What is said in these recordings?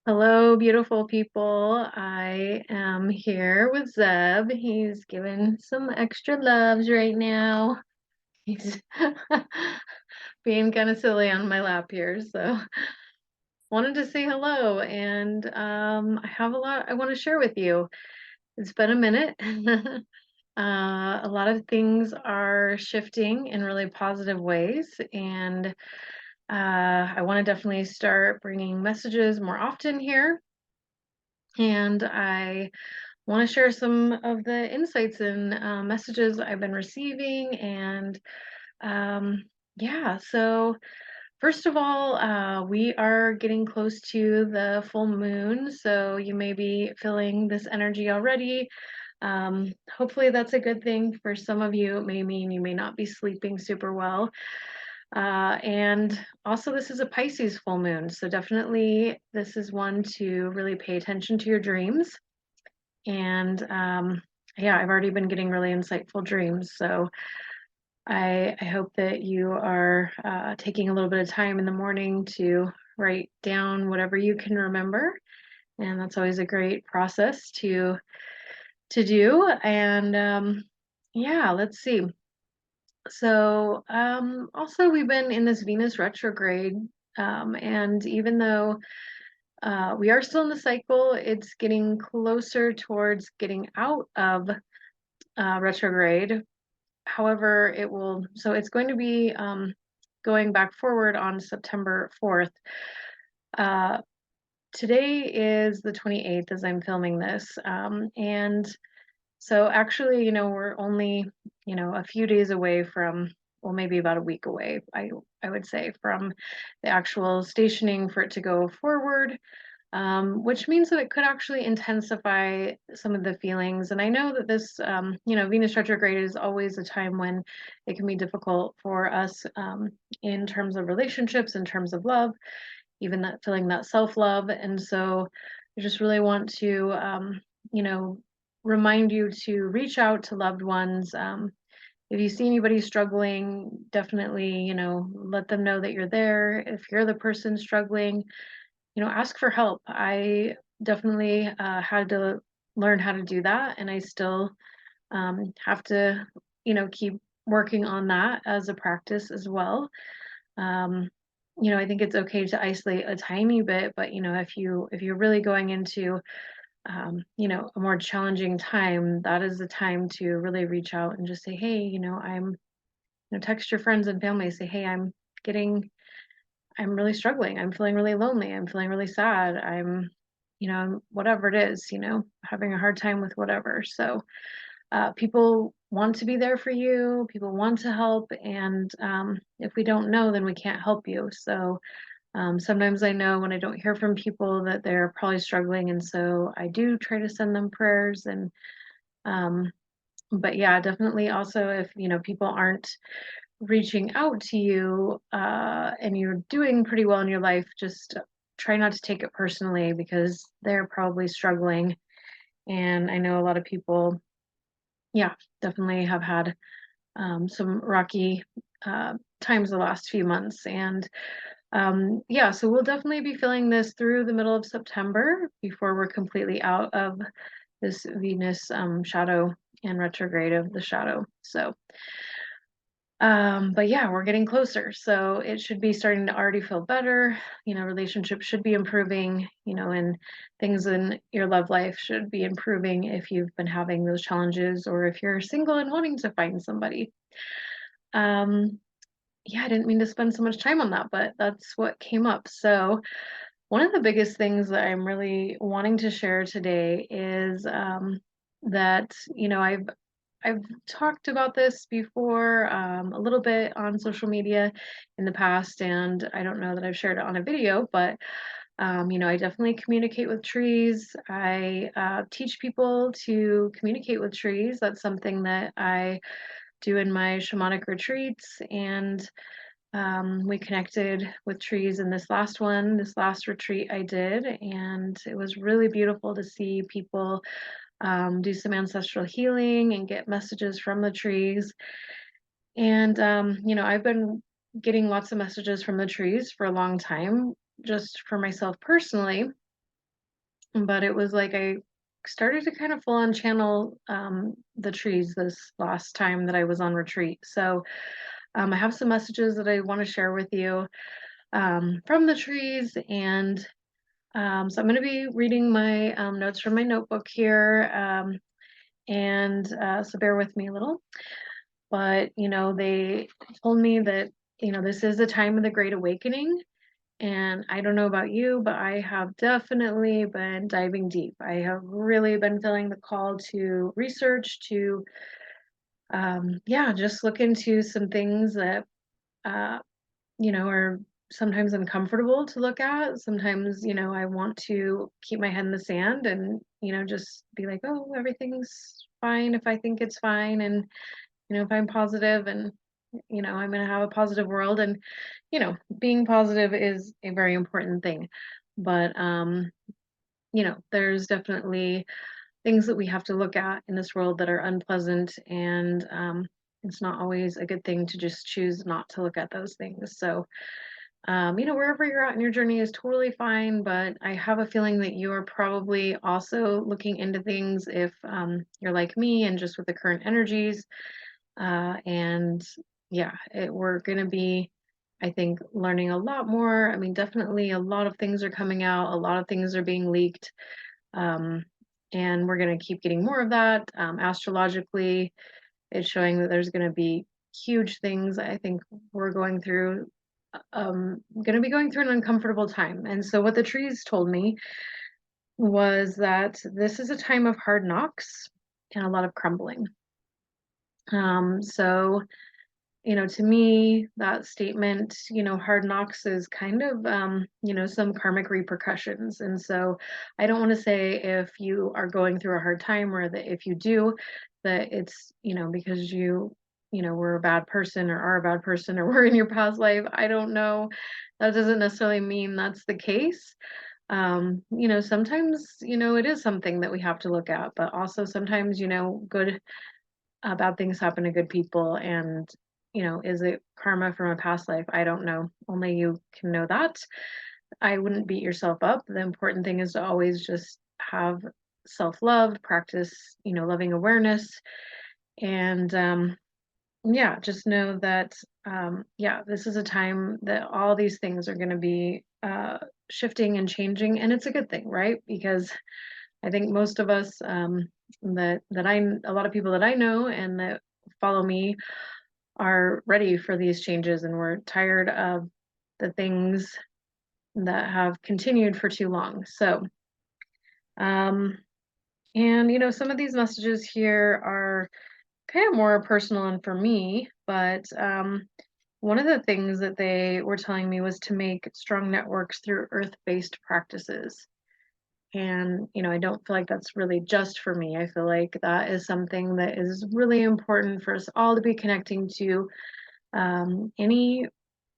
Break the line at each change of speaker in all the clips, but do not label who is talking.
Hello, beautiful people. I am here with Zeb. He's giving some extra loves right now. He's being kind of silly on my lap here, so wanted to say hello and I have a lot I want to share with you. It's been a minute. A lot of things are shifting in really positive ways, and I want to definitely start bringing messages more often here. And I want to share some of the insights and messages I've been receiving. And um, yeah, so first of all, we are getting close to the full moon. So you may be feeling this energy already. Hopefully, that's a good thing. For some of you, it may mean you may not be sleeping super well. And also, this is a Pisces full moon. So definitely, this is one to really pay attention to your dreams. And yeah, I've already been getting really insightful dreams. So I hope that you are taking a little bit of time in the morning to write down whatever you can remember. And that's always a great process to do. And yeah, let's see. So also we've been in this Venus retrograde. And even though we are still in the cycle, it's getting closer towards getting out of retrograde. However, so it's going to be going back forward on September 4th. Uh, Today is the 28th as I'm filming this. And so actually, we're only, a few days away from, well, maybe about a week away, I would say, from the actual stationing for it to go forward. Which means that it could actually intensify some of the feelings. And I know that this, Venus retrograde is always a time when it can be difficult for us in terms of relationships, in terms of love, even that feeling that self love. And so I just really want to, you know, remind you to reach out to loved ones. If you see anybody struggling, definitely, let them know that you're there. If you're the person struggling, ask for help. I definitely had to learn how to do that, and I still have to, keep working on that as a practice as well. Um, I think it's okay to isolate a tiny bit, but if you're really going into a more challenging time, that is the time to really reach out and just say, hey, text your friends and family, say, hey, I'm really struggling. I'm feeling really lonely. I'm feeling really sad. Whatever it is, having a hard time with whatever. So, people want to be there for you. People want to help. And if we don't know, then we can't help you. So, sometimes I know when I don't hear from people that they're probably struggling. And so I do try to send them prayers. Um, but yeah, definitely also if, people aren't reaching out to you and you're doing pretty well in your life, just try not to take it personally because they're probably struggling. And I know a lot of people, yeah, definitely have had some rocky times the last few months. And yeah, so we'll definitely be feeling this through the middle of September before we're completely out of this Venus shadow and retrograde of the shadow. So but yeah, we're getting closer. So it should be starting to already feel better. Relationships should be improving, and things in your love life should be improving if you've been having those challenges or if you're single and wanting to find somebody. Um, yeah, I didn't mean to spend so much time on that, but that's what came up. So one of the biggest things that I'm really wanting to share today is that, I've talked about this before a little bit on social media in the past, and I don't know that I've shared it on a video, but I definitely communicate with trees. I teach people to communicate with trees. That's something that I do in my shamanic retreats, and we connected with trees in this last retreat I did, and it was really beautiful to see people do some ancestral healing and get messages from the trees. And, I've been getting lots of messages from the trees for a long time, just for myself personally. but it was like I started to kind of full on channel the trees this last time that I was on retreat. So I have some messages that I want to share with you from the trees, and so I'm going to be reading my notes from my notebook here, and so bear with me a little. But they told me that this is a time of the Great Awakening. And I don't know about you, but I have definitely been diving deep. I have really been feeling the call to research, to, yeah, just look into some things that, uh, are sometimes uncomfortable to look at. Sometimes, I want to keep my head in the sand and, just be like, oh, everything's fine if I think it's fine. And, if I'm positive and, I'm going to have a positive world. And being positive is a very important thing. But there's definitely things that we have to look at in this world that are unpleasant, and it's not always a good thing to just choose not to look at those things. So, wherever you're at in your journey is totally fine, but I have a feeling that you are probably also looking into things if you're like me and just with the current energies. And yeah, we're going to be, I think, learning a lot more. I mean, definitely a lot of things are coming out, a lot of things are being leaked. Um, and we're going to keep getting more of that. Astrologically, it's showing that there's going to be huge things. I think we're going to be going through an uncomfortable time. And so, what the trees told me was that this is a time of hard knocks and a lot of crumbling. So, to me, that statement, hard knocks is kind of, some karmic repercussions. And so I don't want to say if you are going through a hard time or that if you do, that it's, because were a bad person or are a bad person or were in your past life. I don't know. That doesn't necessarily mean that's the case. Sometimes, it is something that we have to look at, but also sometimes, good bad things happen to good people, and is it karma from a past life? I don't know, only you can know that. I wouldn't beat yourself up. The important thing is to always just have self-love, practice loving awareness, and yeah, just know that yeah, this is a time that all these things are going to be shifting and changing, and it's a good thing, right? Because I think most of us a lot of people that I know and that follow me are ready for these changes, and we're tired of the things that have continued for too long. So, um, and some of these messages here are kind of more personal and for me, but one of the things that they were telling me was to make strong networks through earth-based practices. And, I don't feel like that's really just for me. I feel like that is something that is really important for us all to be connecting to. Any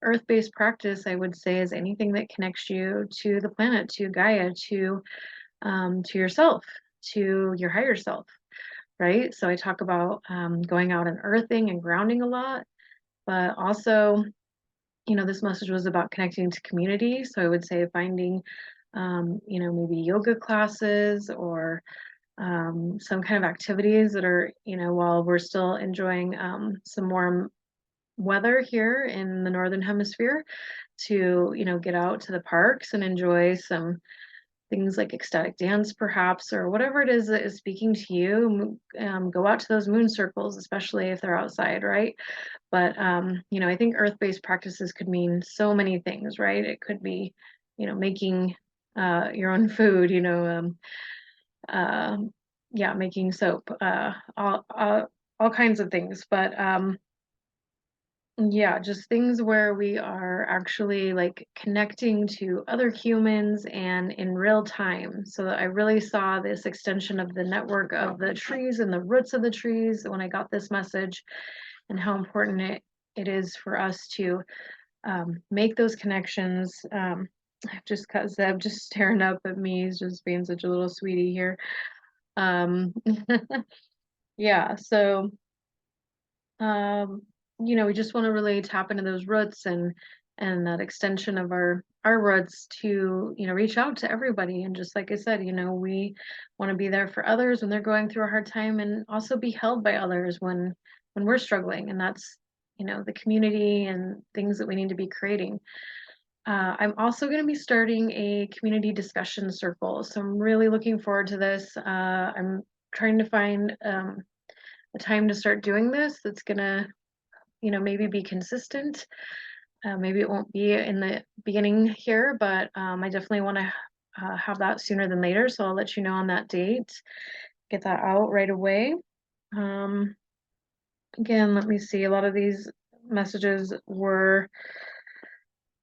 earth-based practice, I would say, is anything that connects you to the planet, to Gaia, to yourself, to your higher self, right? So I talk about going out and earthing and grounding a lot, but also, this message was about connecting to community. So I would say finding, maybe yoga classes or some kind of activities that are, while we're still enjoying some warm weather here in the Northern Hemisphere, to, get out to the parks and enjoy some things like ecstatic dance, perhaps, or whatever it is that is speaking to you. Go out to those moon circles, especially if they're outside, right? But, I think earth-based practices could mean so many things, right? It could be, making your own food, uh, yeah, making soap, all kinds of things. But yeah, just things where we are actually like connecting to other humans and in real time. So I really saw this extension of the network of the trees and the roots of the trees when I got this message, and how important it is for us to make those connections. I've just got Zeb just staring up at me. He's just being such a little sweetie here. Um, yeah, so um, we just want to really tap into those roots and and that extension of our roots to, reach out to everybody. And just like I said, we want to be there for others when they're going through a hard time, and also be held by others when we're struggling. And that's, the community and things that we need to be creating. I'm also going to be starting a community discussion circle, so I'm really looking forward to this. I'm trying to find a time to start doing this that's going to, maybe be consistent. Maybe it won't be in the beginning here, but I definitely want to have that sooner than later. So I'll let you know on that date, get that out right away. Um, Again, let me see. A lot of these messages were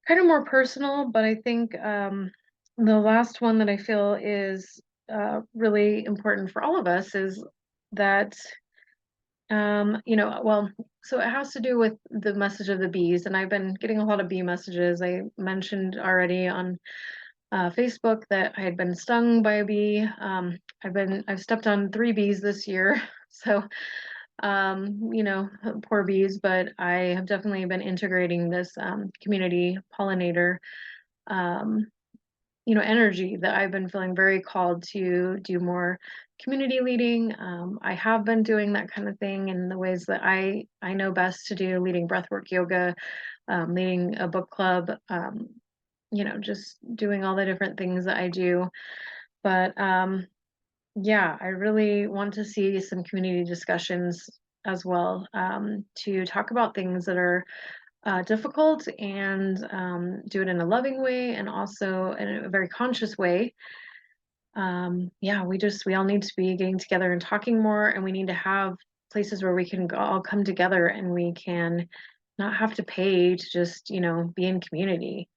kind of more personal, but I think the last one that I feel is really important for all of us is that, well, so it has to do with the message of the bees, and I've been getting a lot of bee messages. I mentioned already on Facebook that I had been stung by a bee. I've stepped on 3 bees this year, so poor bees, but I have definitely been integrating this community pollinator um, energy that I've been feeling very called to do more community leading. I have been doing that kind of thing in the ways that I know best to do, leading breathwork yoga, leading a book club, just doing all the different things that I do. But yeah, I really want to see some community discussions as well, to talk about things that are difficult, and do it in a loving way and also in a very conscious way. Yeah, we all need to be getting together and talking more, and we need to have places where we can all come together, and we can not have to pay to just, be in community.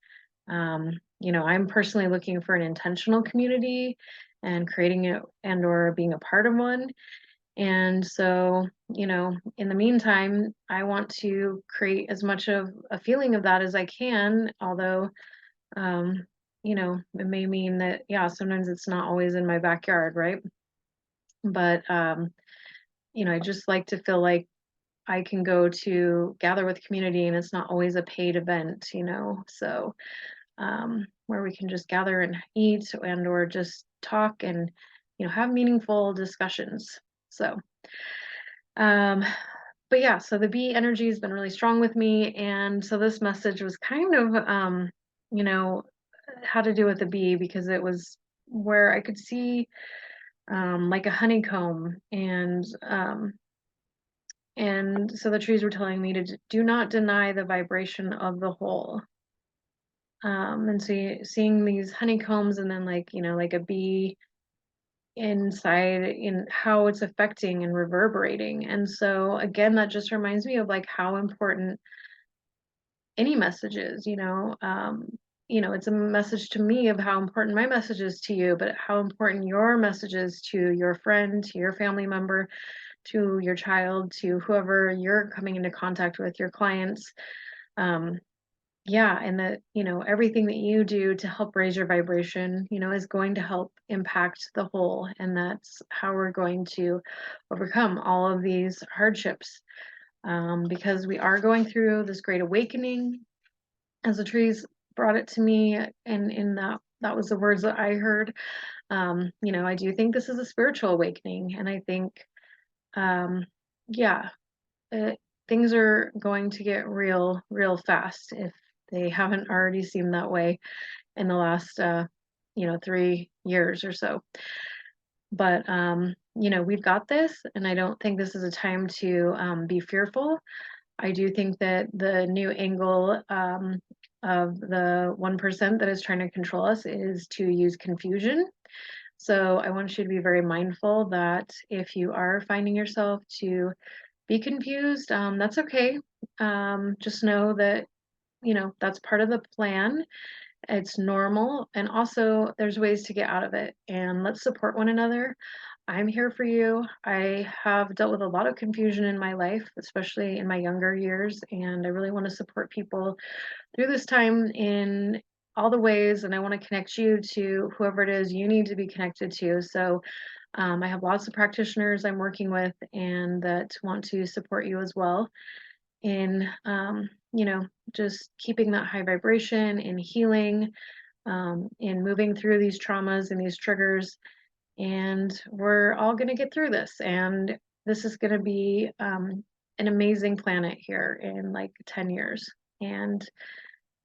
I'm personally looking for an intentional community and creating it and or being a part of one. And so, in the meantime, I want to create as much of a feeling of that as I can, although, um, it may mean that, yeah, sometimes it's not always in my backyard, right? But, I just like to feel like I can go to gather with community and it's not always a paid event, so, where we can just gather and eat and or just talk and, have meaningful discussions. So, um, but yeah, so the bee energy has been really strong with me. And so this message was kind of, you know, how to do with the bee, because it was where I could see like a honeycomb, and so the trees were telling me to do not deny the vibration of the whole. And so seeing these honeycombs, and then like, like a bee inside, in how it's affecting and reverberating. And so again, that just reminds me of like how important any message is, it's a message to me of how important my message is to you, but how important your message is to your friend, to your family member, to your child, to whoever you're coming into contact with, your clients. Um, yeah, and that, everything that you do to help raise your vibration, is going to help impact the whole. And that's how we're going to overcome all of these hardships. Because we are going through this great awakening, as the trees brought it to me, and in that was the words that I heard. I do think this is a spiritual awakening, and I think, um, yeah, uh, things are going to get real, real fast if they haven't already seemed that way in the last, 3 years or so. But, we've got this, and I don't think this is a time to be fearful. I do think that the new angle of the 1% that is trying to control us is to use confusion. So I want you to be very mindful that if you are finding yourself to be confused, that's okay. Just know that, that's part of the plan. It's normal. And also, there's ways to get out of it. And let's support one another. I'm here for you. I have dealt with a lot of confusion in my life, especially in my younger years. And I really want to support people through this time in all the ways. And I want to connect you to whoever it is you need to be connected to. So I have lots of practitioners I'm working with and that want to support you as well in you know, just keeping that high vibration and healing, and moving through these traumas and these triggers. And we're all going to get through this. And this is going to be an amazing planet here in like 10 years. And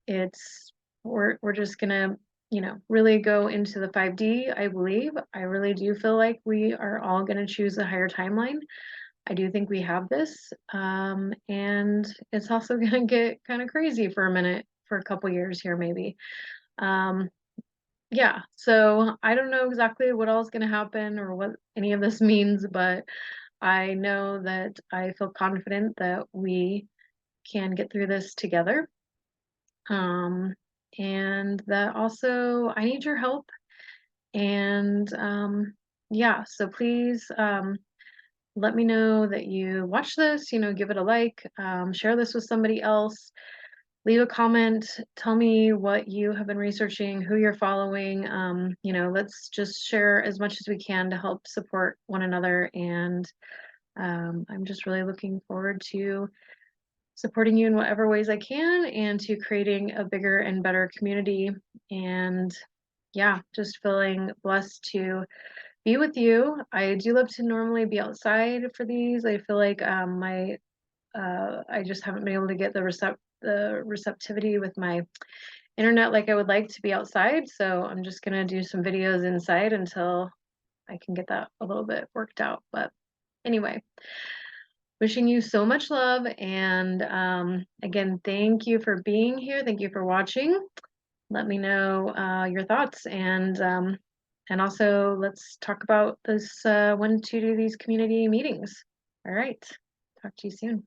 it's, we're just going to, you know, really go into the 5D, I believe. I really do feel like we are all going to choose a higher timeline. I do think we have this. And it's also going to get kind of crazy for a minute, for a couple years here, maybe. Um, yeah, so I don't know exactly what all is going to happen or what any of this means, but I know that I feel confident that we can get through this together. Um, and that also I need your help. And yeah, so please let me know that you watch this, you know, give it a like, share this with somebody else, leave a comment, tell me what you have been researching, who you're following. You know, let's just share as much as we can to help support one another. And I'm just really looking forward to supporting you in whatever ways I can and to creating a bigger and better community. And yeah, just feeling blessed to be with you. I do love to normally be outside for these. I feel like my I just haven't been able to get the receptivity with my internet like I would like to be outside. So I'm just gonna do some videos inside until I can get that a little bit worked out. But anyway, wishing you so much love. And again, thank you for being here. Thank you for watching. Let me know your thoughts, and also let's talk about this when to do these community meetings. All right. Talk to you soon.